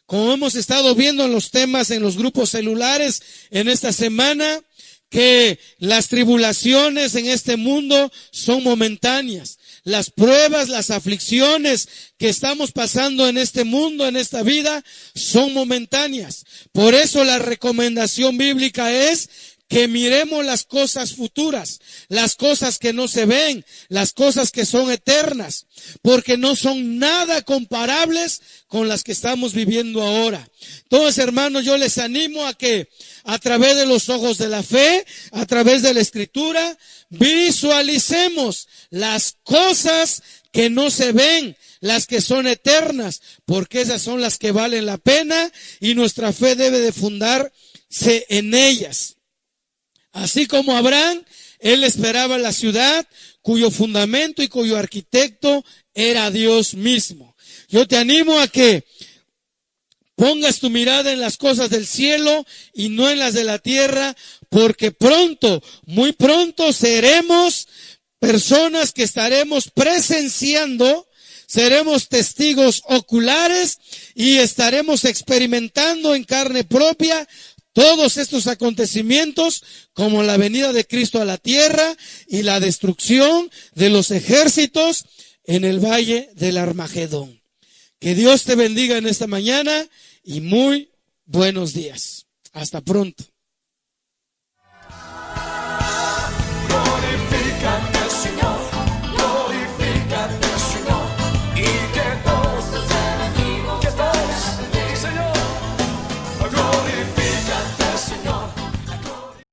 Como hemos estado viendo en los temas, en los grupos celulares en esta semana, que las tribulaciones en este mundo son momentáneas. Las pruebas, las aflicciones que estamos pasando en este mundo, en esta vida, son momentáneas. Por eso la recomendación bíblica es que miremos las cosas futuras, las cosas que no se ven, las cosas que son eternas, porque no son nada comparables con las que estamos viviendo ahora. Entonces, hermanos, yo les animo a que a través de los ojos de la fe, a través de la Escritura, visualicemos las cosas que no se ven, las que son eternas, porque esas son las que valen la pena y nuestra fe debe de fundarse en ellas. Así como Abraham, él esperaba la ciudad cuyo fundamento y cuyo arquitecto era Dios mismo. Yo te animo a que pongas tu mirada en las cosas del cielo y no en las de la tierra, porque pronto, muy pronto seremos personas que estaremos presenciando, seremos testigos oculares y estaremos experimentando en carne propia todos estos acontecimientos, como la venida de Cristo a la tierra y la destrucción de los ejércitos en el valle del Armagedón. Que Dios te bendiga en esta mañana y muy buenos días. Hasta pronto.